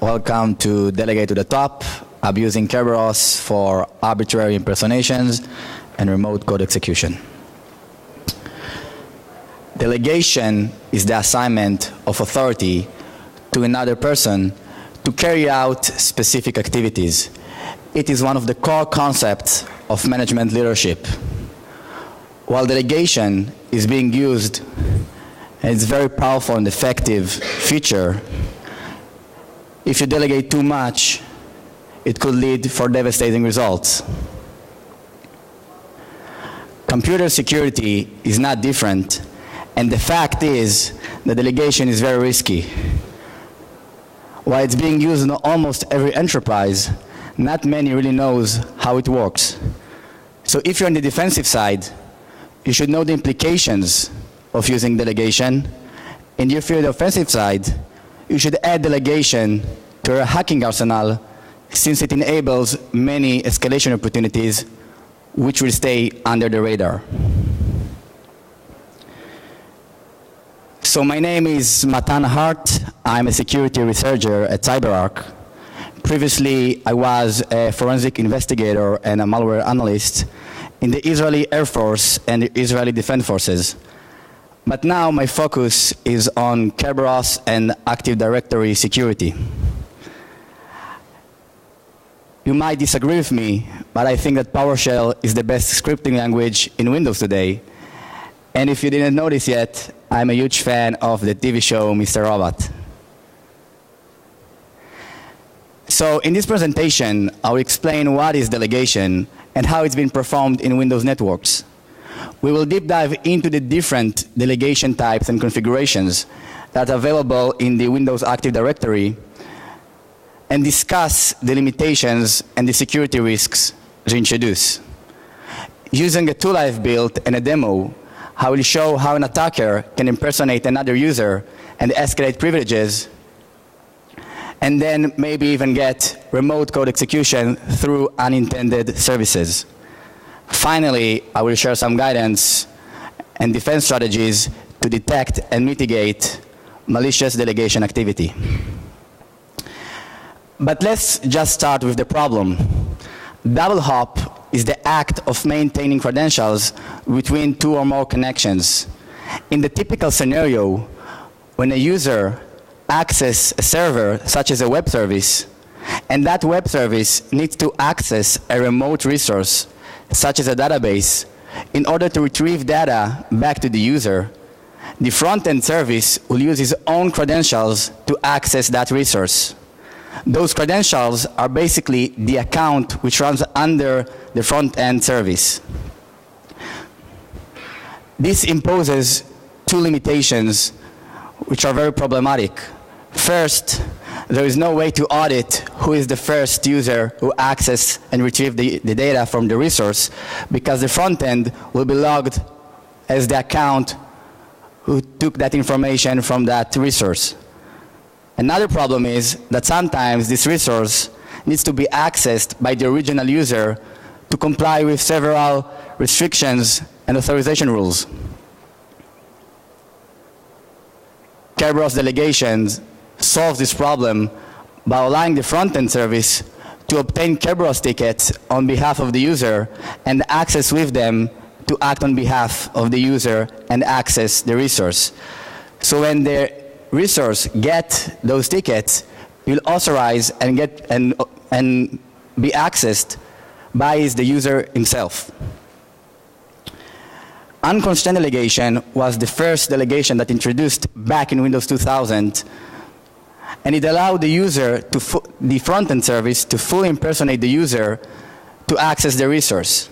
Welcome to Delegate to the Top, abusing Kerberos for arbitrary impersonations and remote code execution. Delegation is the assignment of authority to another person to carry out specific activities. It is one of the core concepts of management leadership. While delegation is being used, and it's a very powerful and effective feature, if you delegate too much, it could lead for devastating results. Computer security is not different, and the fact is that delegation is very risky. While it's being used in almost every enterprise, not many really knows how it works. So if you're on the defensive side, you should know the implications of using delegation, and if you're on the offensive side, you should add delegation to your hacking arsenal, since it enables many escalation opportunities which will stay under the radar. So my name is Matan Hart. I'm a security researcher at CyberArk. Previously, I was a forensic investigator and a malware analyst in the Israeli Air Force and the Israeli Defense Forces. But now my focus is on Kerberos and Active Directory security. You might disagree with me, but I think that PowerShell is the best scripting language in Windows today. And if you didn't notice yet, I'm a huge fan of the TV show Mr. Robot. So in this presentation, I'll explain what is delegation and how it's been performed in Windows networks. We will deep dive into the different delegation types and configurations that are available in the Windows Active Directory and discuss the limitations and the security risks they introduce. Using a tool I've built and a demo, I will show how an attacker can impersonate another user and escalate privileges, and then maybe even get remote code execution through unintended services. Finally, I will share some guidance and defense strategies to detect and mitigate malicious delegation activity. But let's just start with the problem. Double hop is the act of maintaining credentials between two or more connections. In the typical scenario, when a user accesses a server, such as a web service, and that web service needs to access a remote resource, such as a database, in order to retrieve data back to the user, the front-end service will use its own credentials to access that resource. Those credentials are basically the account which runs under the front-end service. This imposes two limitations which are very problematic. First, there is no way to audit who is the first user who accessed and retrieved the data from the resource, because the front end will be logged as the account who took that information from that resource. Another problem is that sometimes this resource needs to be accessed by the original user to comply with several restrictions and authorization rules. Kerberos delegations solves this problem by allowing the front-end service to obtain Kerberos tickets on behalf of the user and access with them to act on behalf of the user and access the resource. So when the resource get those tickets, you'll authorize and get and be accessed by the user himself. Unconstrained delegation was the first delegation that introduced back in Windows 2000, and it allowed the user to the front-end service to fully impersonate the user to access the resource.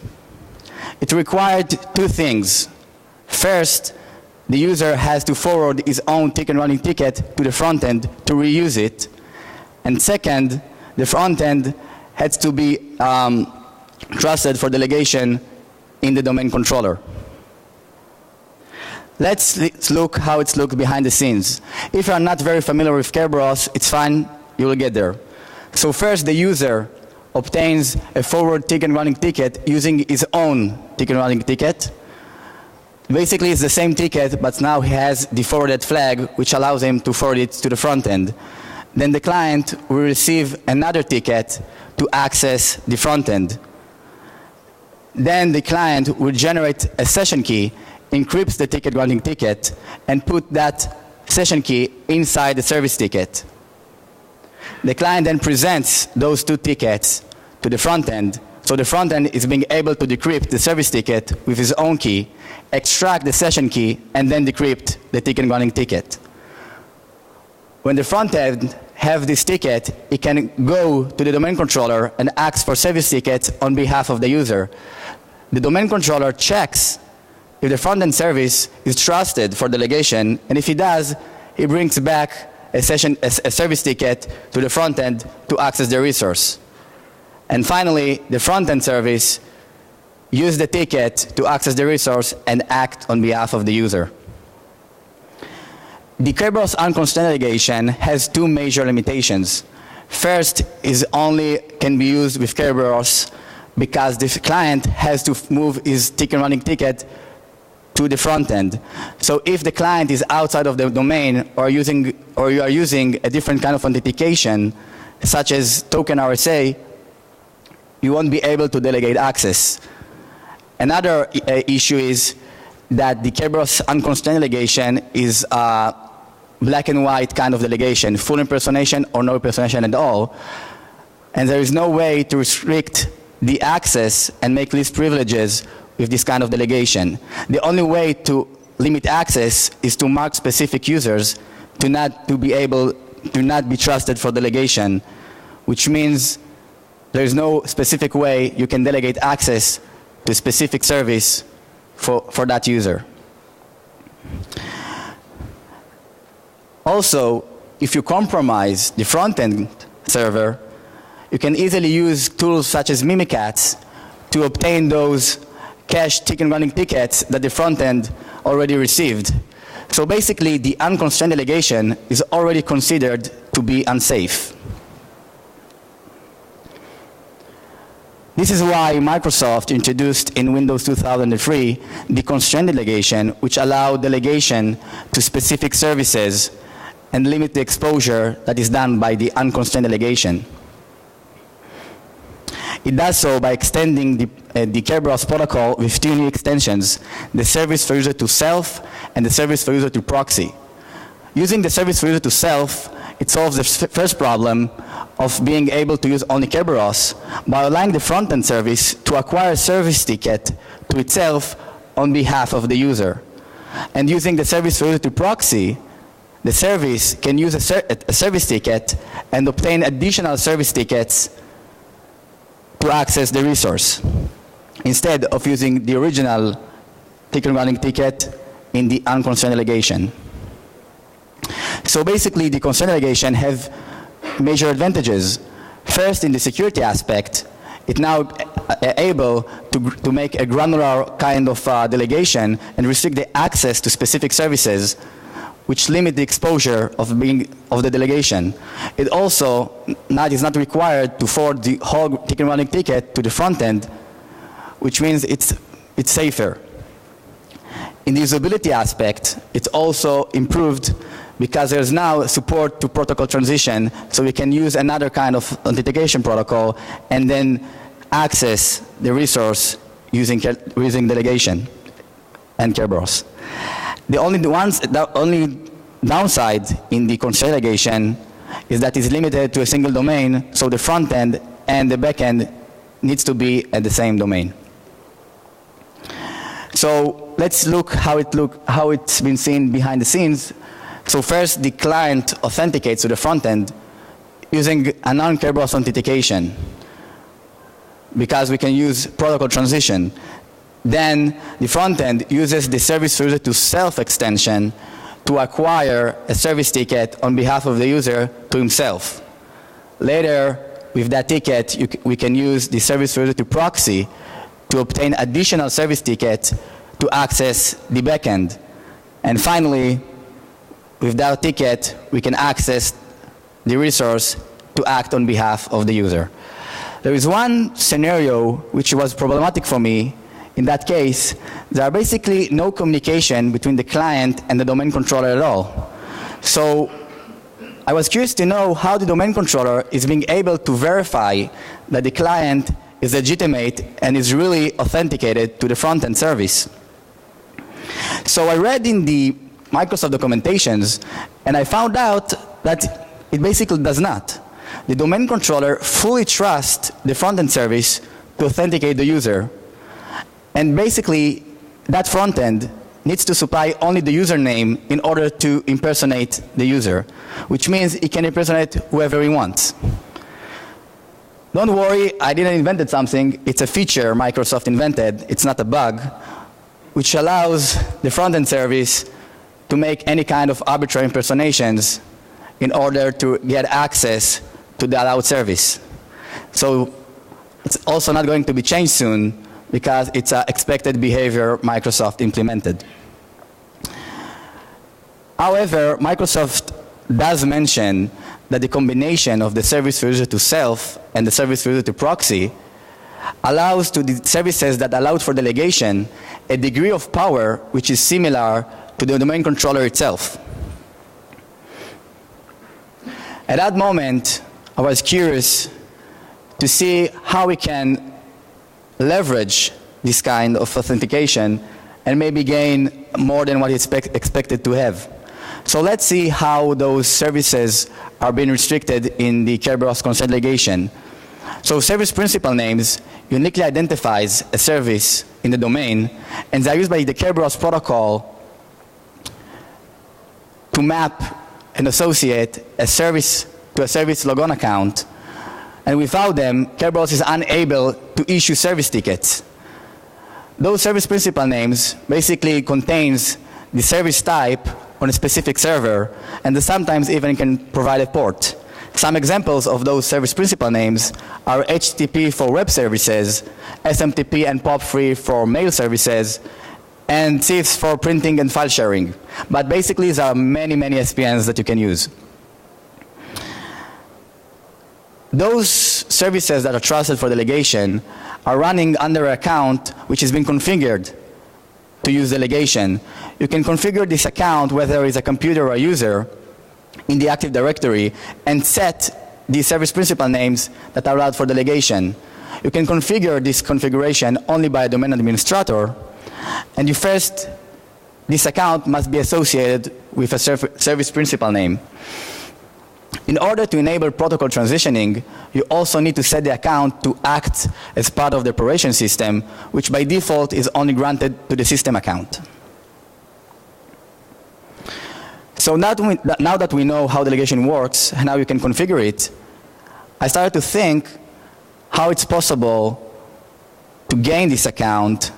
It required two things. First, the user has to forward his own ticket running ticket to the front end to reuse it. And second, the front end has to be trusted for delegation in the domain controller. Let's look how it's looked behind the scenes. If you are not very familiar with Kerberos, it's fine, you will get there. So first, the user obtains a forward ticket running ticket using his own ticket running ticket. Basically, it's the same ticket, but now he has the forwarded flag, which allows him to forward it to the front end. then the client will receive another ticket to access the front end. Then the client will generate a session key, encrypts the ticket granting ticket, and put that session key inside the service ticket. The client then presents those two tickets to the front end, so the front end is being able to decrypt the service ticket with his own key, extract the session key, and then decrypt the ticket granting ticket. When the front end have this ticket, it can go to the domain controller and ask for service tickets on behalf of the user. The domain controller checks if the front-end service is trusted for delegation, and if he does, he brings back a service ticket to the front end to access the resource. And finally, the front-end service uses the ticket to access the resource and act on behalf of the user. The Kerberos unconstrained delegation has two major limitations. First is only can be used with Kerberos because the client has to move his ticket running ticket to the front end. So if the client is outside of the domain or you are using a different kind of authentication, such as token RSA, you won't be able to delegate access. Another issue is that the Kerberos unconstrained delegation is a black and white kind of delegation, full impersonation or no impersonation at all. And there is no way to restrict the access and make least privileges with this kind of delegation. The only way to limit access is to mark specific users to not be trusted for delegation, which means there is no specific way you can delegate access to a specific service for that user. Also, if you compromise the front-end server, you can easily use tools such as Mimikatz to obtain those cached ticket running tickets that the front end already received. So basically, the unconstrained delegation is already considered to be unsafe. This is why Microsoft introduced in Windows 2003 the constrained delegation, which allowed delegation to specific services and limit the exposure that is done by the unconstrained delegation. It does so by extending the Kerberos protocol with two new extensions, the service for user to self and the service for user to proxy. Using the service for user to self, it solves the first problem of being able to use only Kerberos by allowing the front-end service to acquire a service ticket to itself on behalf of the user. And using the service for user to proxy, the service can use a service ticket and obtain additional service tickets to access the resource, instead of using the original ticket running ticket in the unconstrained delegation. So basically, the constrained delegation have major advantages. First, in the security aspect, it's now able to make a granular kind of delegation and restrict the access to specific services, which limit the exposure of the delegation. It also is not required to forward the whole ticket running ticket to the front end, which means it's safer. In the usability aspect, it's also improved because there's now support to protocol transition, so we can use another kind of authentication protocol and then access the resource using delegation and Kerberos. The only downside in the constrained delegation is that it's limited to a single domain, so the front end and the back end needs to be at the same domain. So let's look how it's been seen behind the scenes. So first, the client authenticates to the front end using a non-Kerberos authentication, because we can use protocol transition. Then the front end uses the service for user to self extension to acquire a service ticket on behalf of the user to himself. Later, with that ticket, we can use the service for user to proxy to obtain additional service ticket to access the backend. And finally, with that ticket, we can access the resource to act on behalf of the user. There is one scenario which was problematic for me. In that case, there are basically no communication between the client and the domain controller at all. So I was curious to know how the domain controller is being able to verify that the client is legitimate and is really authenticated to the front-end service. So I read in the Microsoft documentations, and I found out that it basically does not. The domain controller fully trusts the front-end service to authenticate the user. And basically, that front-end needs to supply only the username in order to impersonate the user, which means it can impersonate whoever he wants. Don't worry, I didn't invent something. It's a feature Microsoft invented. It's not a bug, which allows the front-end service to make any kind of arbitrary impersonations in order to get access to the allowed service. So it's also not going to be changed soon because it's an expected behavior Microsoft implemented. However, Microsoft does mention that the combination of the service for user to self and the service for user to proxy allows to the services that allowed for delegation a degree of power which is similar to the domain controller itself. At that moment, I was curious to see how we can leverage this kind of authentication and maybe gain more than what it's expected to have. So let's see how those services are being restricted in the Kerberos consent delegation. So service principal names uniquely identifies a service in the domain, and they are used by the Kerberos protocol to map and associate a service to a service logon account. And without them, Kerberos is unable to issue service tickets. Those service principal names basically contains the service type on a specific server, and they sometimes even can provide a port. Some examples of those service principal names are HTTP for web services, SMTP and POP3 for mail services, and CIFS for printing and file sharing. But basically, there are many, many SPNs that you can use. Those services that are trusted for delegation are running under an account which has been configured to use delegation. You can configure this account, whether it's a computer or a user, in the Active Directory and set the service principal names that are allowed for delegation. You can configure this configuration only by a domain administrator, and this account must be associated with a service principal name. In order to enable protocol transitioning, you also need to set the account to act as part of the operation system, which by default is only granted to the system account. So now that we know how delegation works and how you can configure it, I started to think how it's possible to gain this account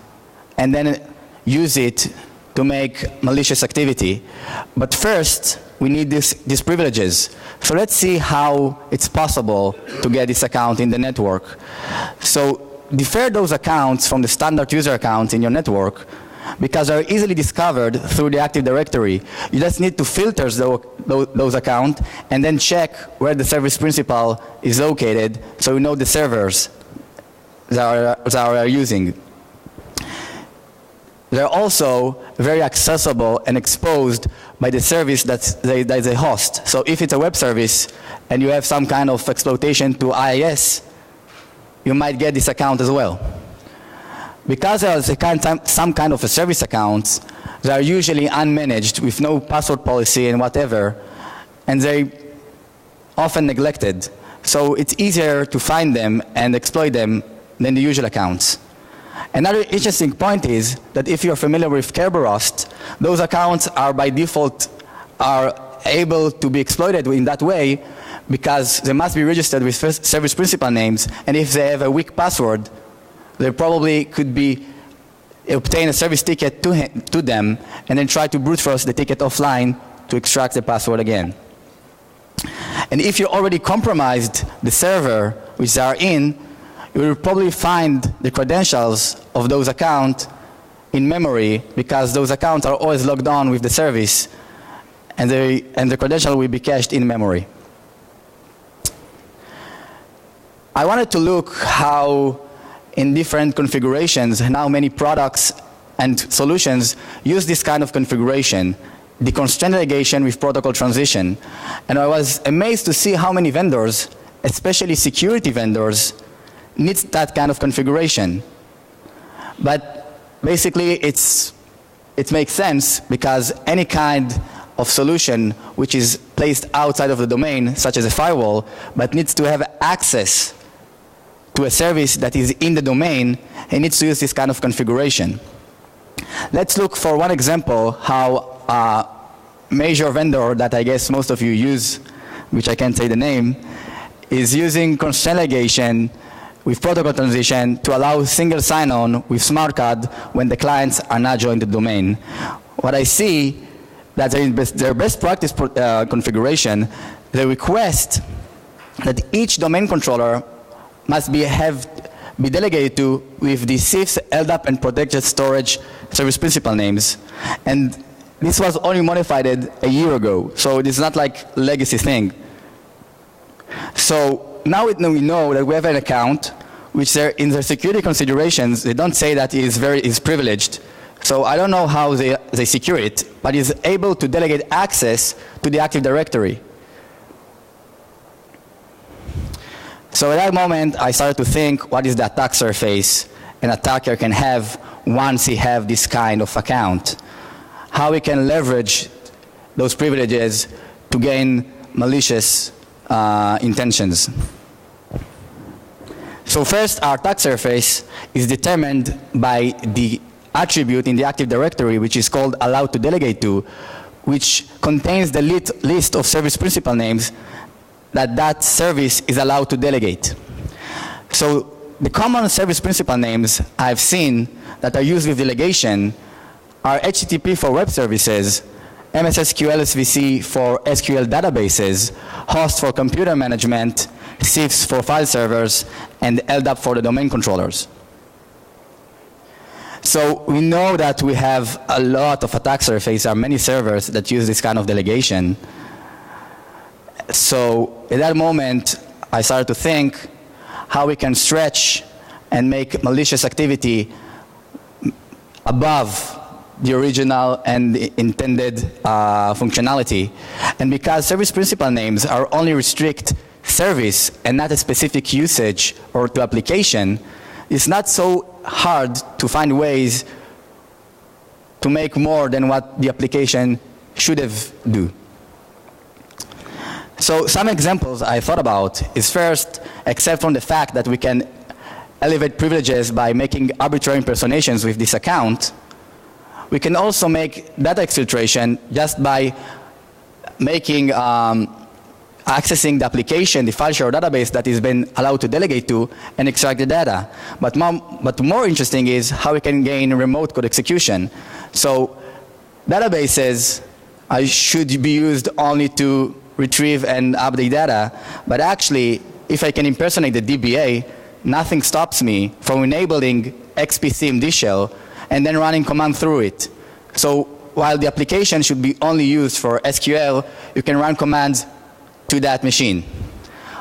and then use it to make malicious activity. But first, we need these privileges. So let's see how it's possible to get this account in the network. So defer those accounts from the standard user accounts in your network because they're easily discovered through the Active Directory. You just need to filter those accounts and then check where the service principal is located so you know the servers that are using. They're also very accessible and exposed by the service that they host. So if it's a web service and you have some kind of exploitation to IIS, you might get this account as well. Because there's some kind of a service accounts, they are usually unmanaged with no password policy and whatever, and they're often neglected. So it's easier to find them and exploit them than the usual accounts. Another interesting point is that if you're familiar with Kerberos, those accounts are by default able to be exploited in that way because they must be registered with service principal names, and if they have a weak password, they probably could obtain a service ticket to them and then try to brute force the ticket offline to extract the password again. And if you already compromised the server which they are in, you will probably find the credentials of those accounts in memory because those accounts are always logged on with the service, and the credential will be cached in memory. I wanted to look how in different configurations and how many products and solutions use this kind of configuration the constraint delegation with protocol transition. And I was amazed to see how many vendors, especially security vendors, need that kind of configuration. But basically, it makes sense because any kind of solution which is placed outside of the domain, such as a firewall, but needs to have access to a service that is in the domain, it needs to use this kind of configuration. Let's look for one example how a major vendor that I guess most of you use, which I can't say the name, is using constraint delegation with protocol transition to allow single sign-on with smart card when the clients are not joined the domain. What I see that their best practice configuration, they request that each domain controller must be delegated to with the CIFS, LDAP, and protected storage service principal names. And this was only modified a year ago, so it is not like a legacy thing. So now we know that we have an account which in their security considerations, they don't say that is privileged. So I don't know how they secure it, but is able to delegate access to the Active Directory. So at that moment, I started to think, what is the attack surface an attacker can have once he have this kind of account? How we can leverage those privileges to gain malicious intentions. So first, our attack surface is determined by the attribute in the Active Directory, which is called allowed to delegate to, which contains the list of service principal names that service is allowed to delegate. So the common service principal names I've seen that are used with delegation are HTTP for web services, MS SQL SVC for SQL databases, host for computer management, CIFS for file servers, and LDAP for the domain controllers. So we know that we have a lot of attack surface, there are many servers that use this kind of delegation. So at that moment, I started to think how we can stretch and make malicious activity above the original and the intended functionality. And because service principal names are only restrict service and not a specific usage or to application, it's not so hard to find ways to make more than what the application should have do. So some examples I thought about is first, except from the fact that we can elevate privileges by making arbitrary impersonations with this account, we can also make data exfiltration just by making accessing the application, the file share database that has been allowed to delegate to and extract the data. But more interesting is how we can gain remote code execution. So databases should be used only to retrieve and update data, but actually, if I can impersonate the DBA, nothing stops me from enabling XPCMD shell and then running command through it. So while the application should be only used for SQL, you can run commands to that machine.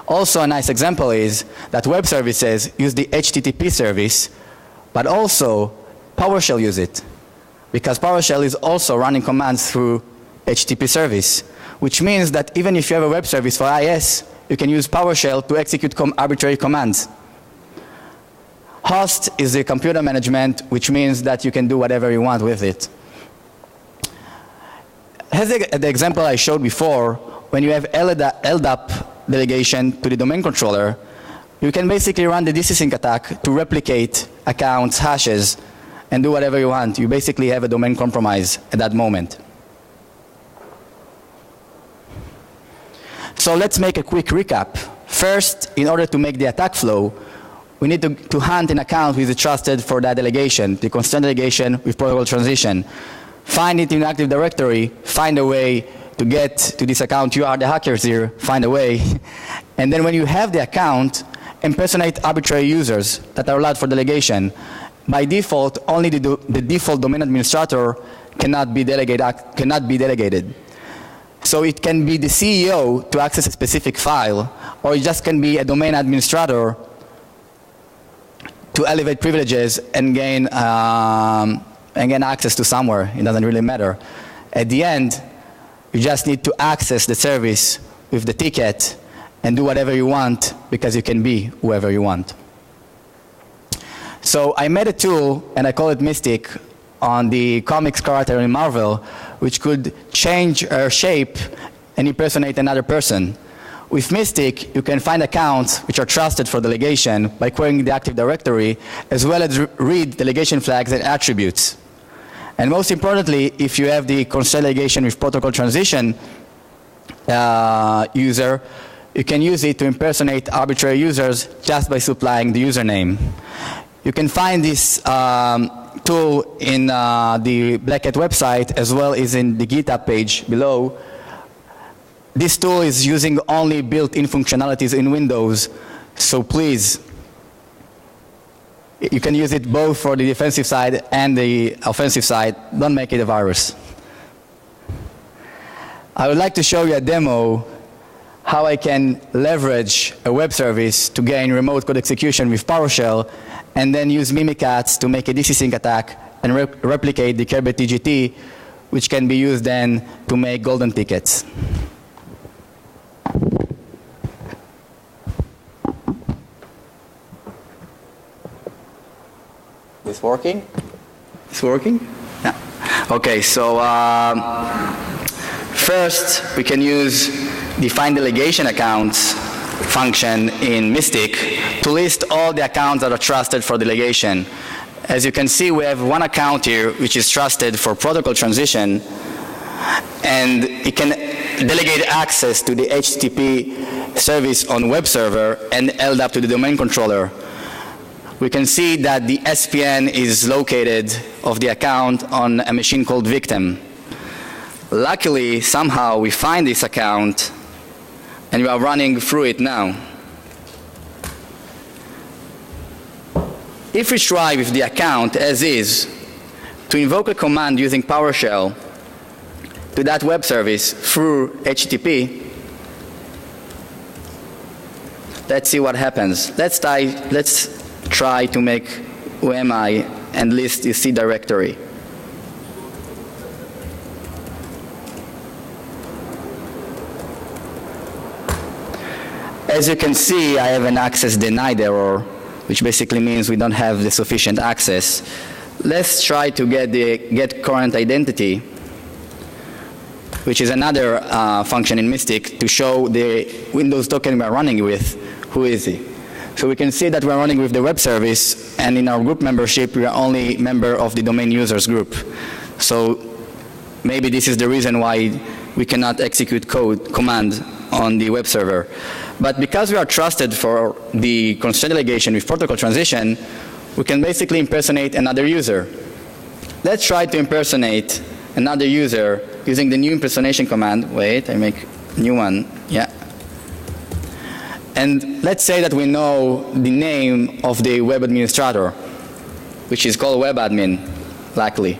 Also, a nice example is that web services use the HTTP service, but also PowerShell use it, because PowerShell is also running commands through HTTP service, which means that even if you have a web service for IIS, you can use PowerShell to execute arbitrary commands. Host is the computer management, which means that you can do whatever you want with it. As the example I showed before, when you have LDAP delegation to the domain controller, you can basically run the DCSync attack to replicate accounts, hashes, and do whatever you want. You basically have a domain compromise at that moment. So let's make a quick recap. First, in order to make the attack flow, we need to hunt an account which is trusted for that delegation, the constraint delegation with protocol transition. Find it in the Active Directory, find a way to get to this account. You are the hackers here, find a way. And then when you have the account, impersonate arbitrary users that are allowed for delegation. By default, only the default domain administrator cannot be delegated. So it can be the CEO to access a specific file, or it just can be a domain administrator to elevate privileges and gain access to somewhere. It doesn't really matter. At the end, You just need to access the service with the ticket and do whatever you want because you can be whoever you want. So I made a tool, and I call it Mystic, on the comics character in Marvel, which could change her shape and impersonate another person. With Mystic, you can find accounts which are trusted for delegation by querying the Active Directory, as well as read delegation flags and attributes. And most importantly, if you have the constraint delegation with protocol transition user, you can use it to impersonate arbitrary users just by supplying the username. You can find this tool in the Black Hat website, as well as in the GitHub page below. This tool is using only built-in functionalities in Windows, so please, you can use it both for the defensive side and the offensive side. Don't make it a virus. I would like to show you a demo how I can leverage a web service to gain remote code execution with PowerShell, and then use Mimikatz to make a DC sync attack and replicate the Kerberos TGT, which can be used then to make golden tickets. This working? It's working? Yeah. Okay, so first we can use the find delegation accounts function in Mystic to list all the accounts that are trusted for delegation. As you can see, we have one account here which is trusted for protocol transition, and it can delegate access to the HTTP service on web server and held up to the domain controller. We can see that the SPN is located of the account on a machine called Victim. Luckily, somehow we find this account and we are running through it now. If we try with the account as is to invoke a command using PowerShell to that web service through HTTP, let's see what happens. Let's try to make UMI and list the C directory. As you can see, I have an access denied error, which basically means we don't have the sufficient access. Let's try to get the get current identity, which is another function in Mystic to show the Windows token we're running with, who is he. So we can see that we're running with the web service, and in our group membership, we are only member of the domain users group. So maybe this is the reason why we cannot execute command on the web server. But because we are trusted for the constraint delegation with protocol transition, we can basically impersonate another user. Let's try to impersonate another user using the new impersonation command. Wait, I make a new one. Yeah. And let's say that we know the name of the web administrator, which is called web admin, luckily.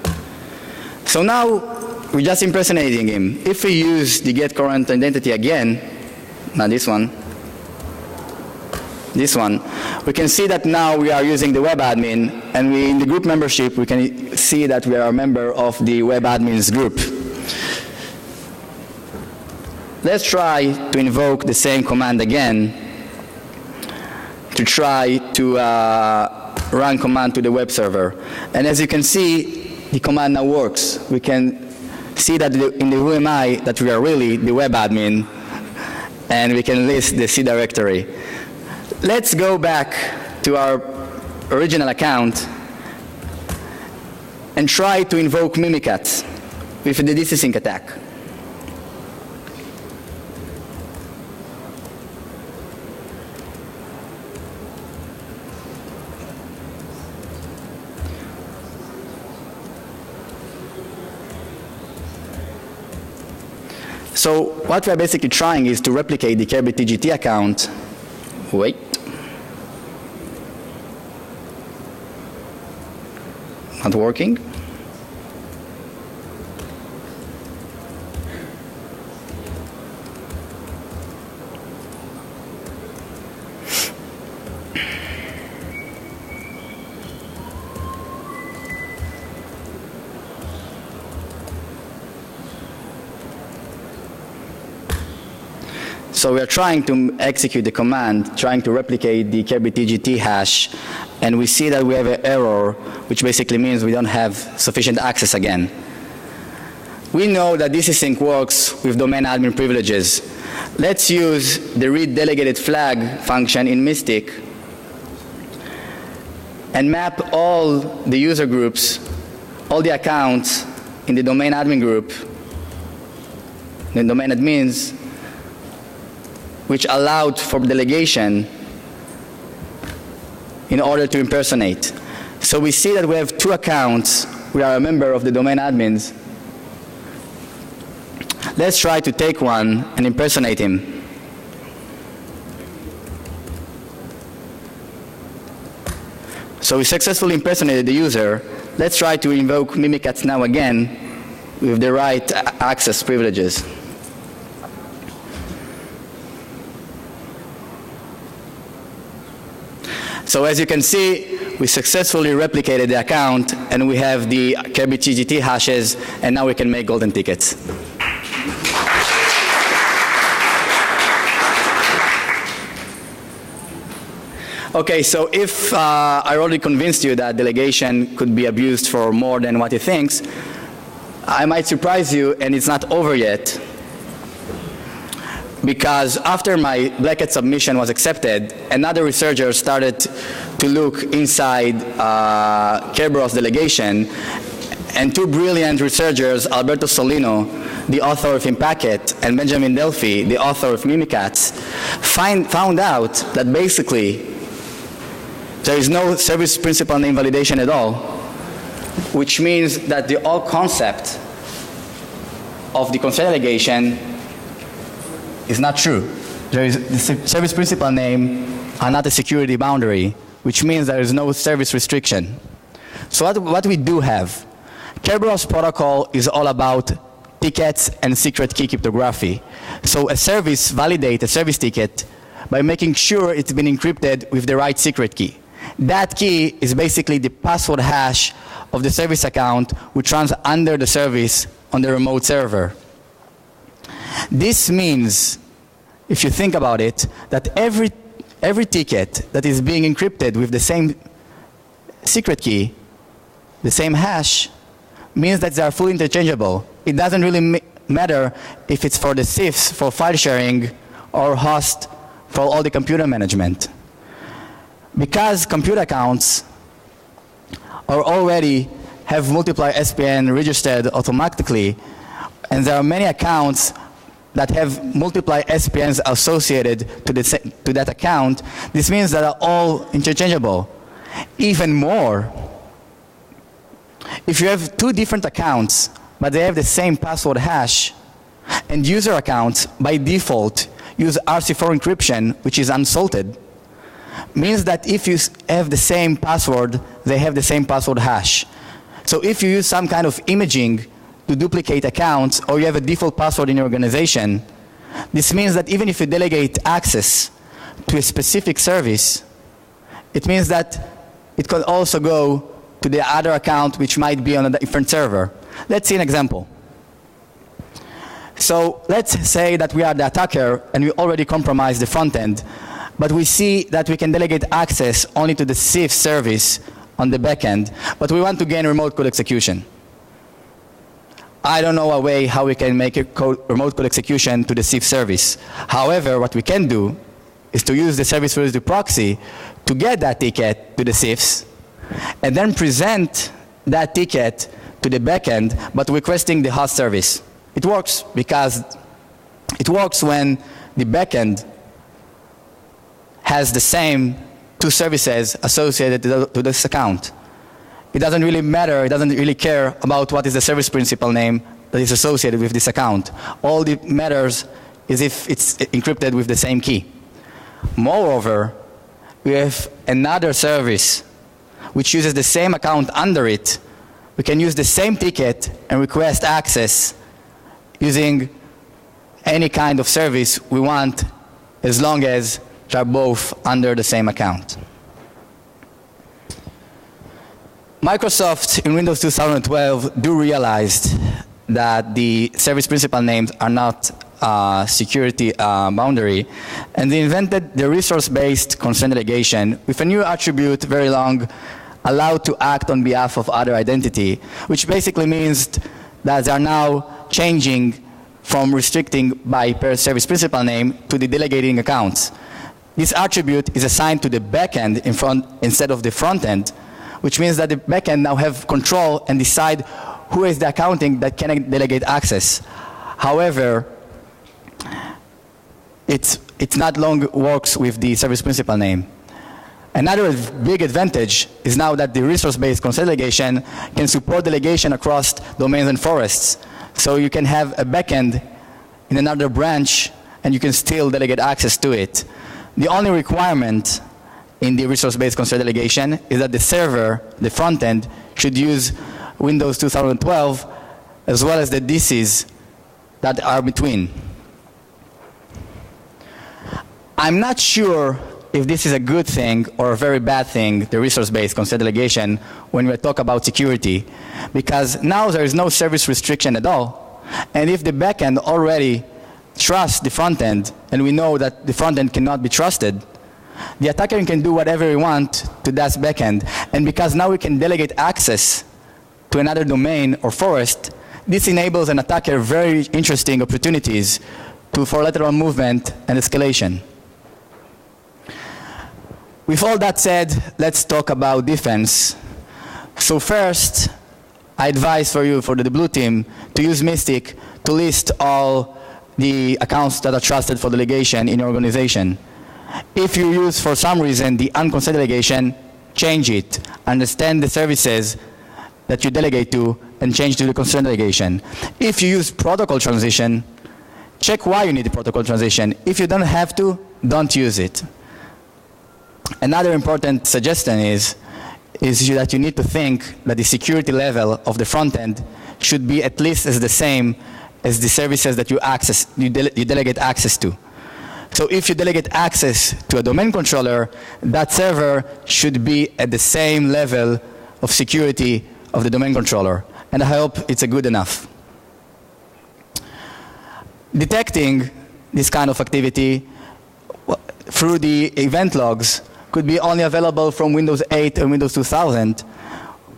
So now we're just impersonating him. If we use the get current identity again, not this one, we can see that now we are using the web admin, and in the group membership, we can see that we are a member of the web admins group. Let's try to invoke the same command again to try to run command to the web server. And as you can see, the command now works. We can see that in the UMI that we are really the web admin, and we can list the C directory. Let's go back to our original account and try to invoke Mimikatz with the DC sync attack. So what we're basically trying is to replicate the Kerberos TGT account. Wait. Not working. So we are trying to execute the command, trying to replicate the KBTGT hash, and we see that we have an error, which basically means we don't have sufficient access again. We know that this async works with domain admin privileges. Let's use the read delegated flag function in Mystic and map all the user groups, all the accounts in the domain admin group, the domain admins, which allowed for delegation in order to impersonate. So we see that we have two accounts. We are a member of the domain admins. Let's try to take one and impersonate him. So we successfully impersonated the user. Let's try to invoke Mimikatz now again with the right access privileges. So as you can see, we successfully replicated the account, and we have the KBTGT hashes, and now we can make golden tickets. Okay, so if I already convinced you that delegation could be abused for more than what it thinks, I might surprise you, and it's not over yet. Because after my Black Hat submission was accepted, another researcher started to look inside Kerberos delegation, and two brilliant researchers, Alberto Solino, the author of Impacket, and Benjamin Delphi, the author of Mimikatz, found out that basically there is no service principal name validation at all, which means that the whole concept of the consent delegation is not true. There is the service principal name are not a security boundary, which means there is no service restriction. So what we do have, Kerberos protocol is all about tickets and secret key cryptography. So a service validates a service ticket by making sure it's been encrypted with the right secret key. That key is basically the password hash of the service account, which runs under the service on the remote server. This means, if you think about it, that every ticket that is being encrypted with the same secret key, the same hash, means that they are fully interchangeable. It doesn't really matter if it's for the CIFS, for file sharing, or host for all the computer management. Because computer accounts are already have multiple SPN registered automatically, and there are many accounts that have multiple SPNs associated to that account, this means that are all interchangeable. Even more, if you have two different accounts, but they have the same password hash, and user accounts by default use RC4 encryption, which is unsalted, means that if you have the same password, they have the same password hash. So if you use some kind of imaging to duplicate accounts, or you have a default password in your organization, this means that even if you delegate access to a specific service, it means that it could also go to the other account which might be on a different server. Let's see an example. So let's say that we are the attacker and we already compromised the front end, but we see that we can delegate access only to the CIFS service on the back end, but we want to gain remote code execution. I don't know a way how we can make a remote code execution to the CIFS service. However, what we can do is to use the service residue proxy to get that ticket to the CIFS, and then present that ticket to the backend, but requesting the host service. It works because it works when the backend has the same two services associated to this account. It doesn't really matter, it doesn't really care about what is the service principal name that is associated with this account. All that matters is if it's encrypted with the same key. Moreover, we have another service which uses the same account under it. We can use the same ticket and request access using any kind of service we want, as long as they are both under the same account. Microsoft in Windows 2012 do realize that the service principal names are not security boundary, and they invented the resource-based constraint delegation with a new attribute, very long, allowed to act on behalf of other identity, which basically means that they are now changing from restricting by per service principal name to the delegating accounts. This attribute is assigned to the backend instead of the front end, which means that the backend now have control and decide who is the accounting that can delegate access. However, it's not long works with the service principal name. Another big advantage is now that the resource-based constraint delegation can support delegation across domains and forests. So you can have a backend in another branch and you can still delegate access to it. The only requirement in the resource-based constraint delegation is that the server, the front end, should use Windows 2012 as well as the DCs that are between. I'm not sure if this is a good thing or a very bad thing, the resource-based constraint delegation, when we talk about security, because now there is no service restriction at all. And if the backend already trusts the front end, and we know that the front end cannot be trusted, the attacker can do whatever he wants to that backend. And because now we can delegate access to another domain or forest, this enables an attacker very interesting opportunities for lateral movement and escalation. With all that said, let's talk about defense. So first, I advise for you, for the blue team, to use Mystic to list all the accounts that are trusted for delegation in your organization. If you use, for some reason, the unconstrained delegation, change it. Understand the services that you delegate to and change to the constrained delegation. If you use protocol transition, check why you need the protocol transition. If you don't have to, don't use it. Another important suggestion is that you need to think that the security level of the front end should be at least as the same as the services that you delegate access to. So if you delegate access to a domain controller, that server should be at the same level of security of the domain controller. And I hope it's a good enough. Detecting this kind of activity through the event logs could be only available from Windows 8 and Windows 2000.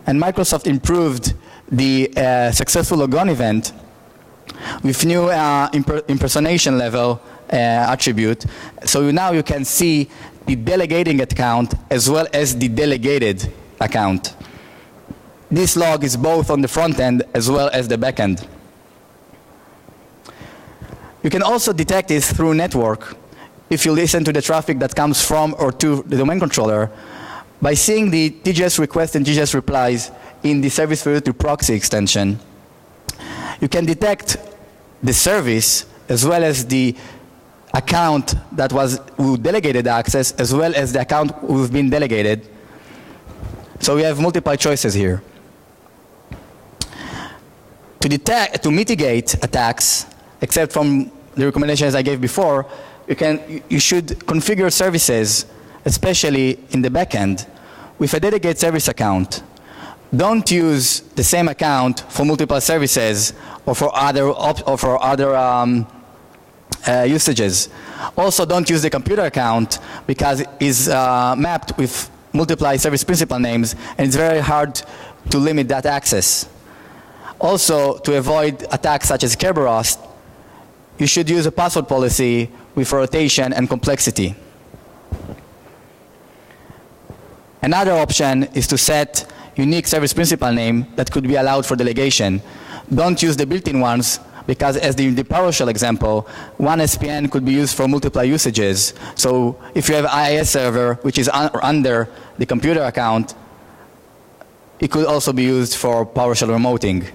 And Microsoft improved the successful logon event with new impersonation level attribute. So now you can see the delegating account as well as the delegated account. This log is both on the front end as well as the back end. You can also detect this through network if you listen to the traffic that comes from or to the domain controller by seeing the TGS request and TGS replies in the service related proxy extension. You can detect the service as well as the account that who delegated access as well as the account who's been delegated. So we have multiple choices here. To mitigate attacks, except from the recommendations I gave before, you should configure services, especially in the backend, with a dedicated service account. Don't use the same account for multiple services or for other usages. Also, don't use the computer account because it's mapped with multiple service principal names, and it's very hard to limit that access. Also, to avoid attacks such as Kerberos, you should use a password policy with rotation and complexity. Another option is to set unique service principal name that could be allowed for delegation. Don't use the built-in ones because, as the PowerShell example, one SPN could be used for multiple usages. So if you have IIS server which is under the computer account, it could also be used for PowerShell remoting.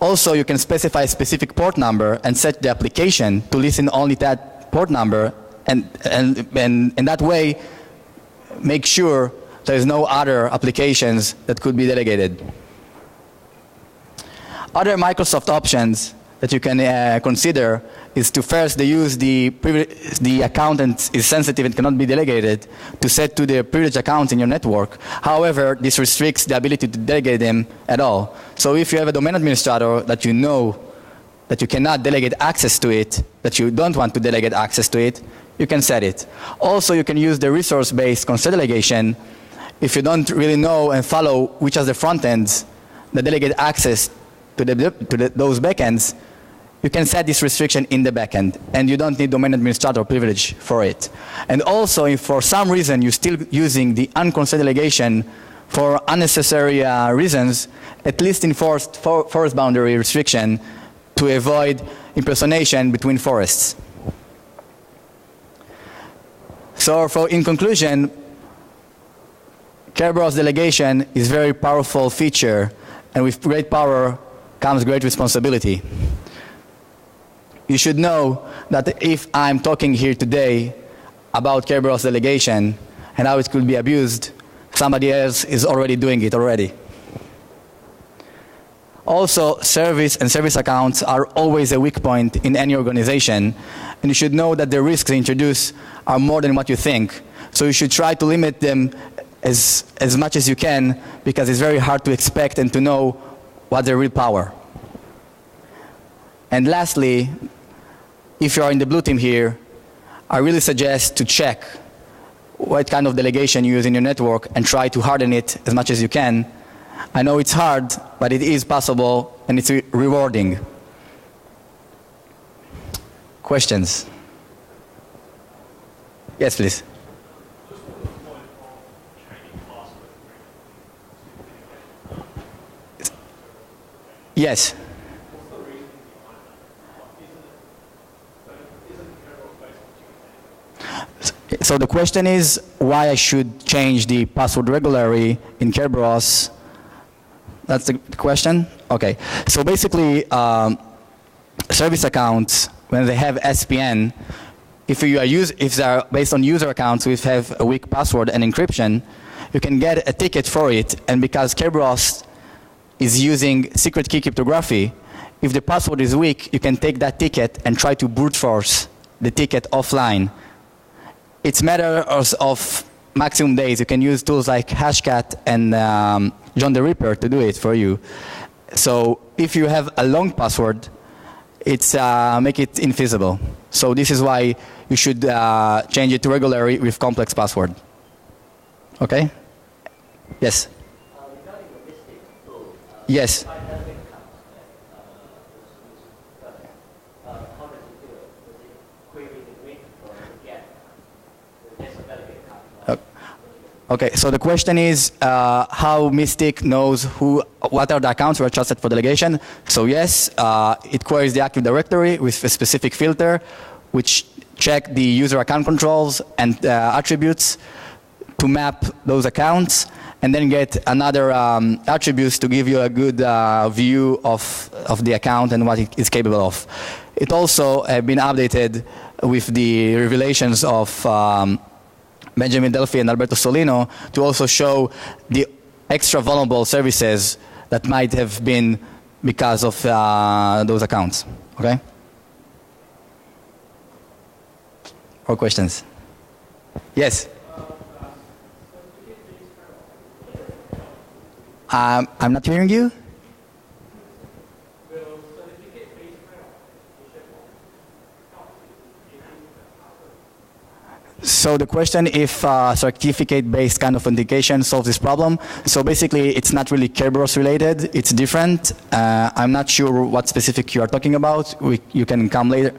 Also, you can specify a specific port number and set the application to listen only to that port number, and in that way, make sure there is no other applications that could be delegated. Other Microsoft options that you can consider is to first use the account that is sensitive and cannot be delegated to set to the privileged accounts in your network. However, this restricts the ability to delegate them at all. So if you have a domain administrator that you know that you cannot delegate access to it, that you don't want to delegate access to it, you can set it. Also, you can use the resource-based constraint delegation if you don't really know and follow which are the front ends that delegate access to those backends. You can set this restriction in the backend, and you don't need domain administrator privilege for it. And also, if for some reason you're still using the unconstrained delegation for unnecessary reasons, at least enforce forest boundary restriction to avoid impersonation between forests. So in conclusion, Kerberos delegation is a very powerful feature, and with great power comes great responsibility. You should know that if I'm talking here today about Kerberos delegation and how it could be abused, somebody else is already doing it already. Also, service and service accounts are always a weak point in any organization, and you should know that the risks they introduce are more than what you think. So you should try to limit them as much as you can, because it's very hard to expect and to know what's their real power. And lastly, if you are in the blue team here, I really suggest to check what kind of delegation you use in your network and try to harden it as much as you can. I know it's hard, but it is possible, and it's rewarding. Questions? Yes, please. Yes. So the question is why I should change the password regularly in Kerberos. That's the question? Okay. So basically, service accounts, when they have SPN, if they are based on user accounts which have a weak password and encryption, you can get a ticket for it. And because Kerberos is using secret key cryptography, if the password is weak, you can take that ticket and try to brute force the ticket offline. It's a matter of maximum days. You can use tools like Hashcat and John the Ripper to do it for you. So if you have a long password, it's make it infeasible. So this is why you should change it regularly with complex password. Okay? Yes? Regarding the Mystic tool, yes. if I have big accounts how does it do it? Does it query the green control to get the disability account? Okay, so the question is how Mystic knows what are the accounts who are trusted for delegation. So yes, it queries the Active Directory with a specific filter, which check the user account controls and attributes to map those accounts, and then get another attributes to give you a good view of the account and what it is capable of. It also been updated with the revelations of Benjamin Delphi and Alberto Solino to also show the extra vulnerable services that might have been because of those accounts. Okay? More questions? Yes? I'm not hearing you. So the question if certificate-based kind of authentication solves this problem. So basically, it's not really Kerberos related. It's different. I'm not sure what specific you are talking about. You can come later.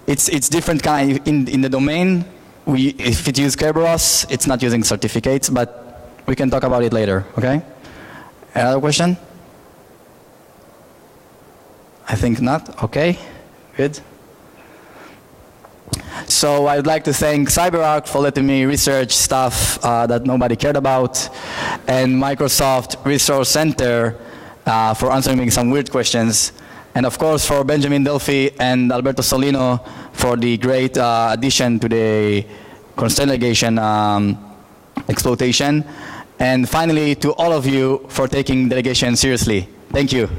It's different kind in the domain. If it uses Kerberos, it's not using certificates, but we can talk about it later. Okay? Another question? I think not. Okay. Good. So I would like to thank CyberArk for letting me research stuff that nobody cared about, and Microsoft Resource Center for answering me some weird questions, and of course for Benjamin Delphi and Alberto Solino for the great addition to the constraint delegation exploitation, and finally to all of you for taking delegation seriously. Thank you.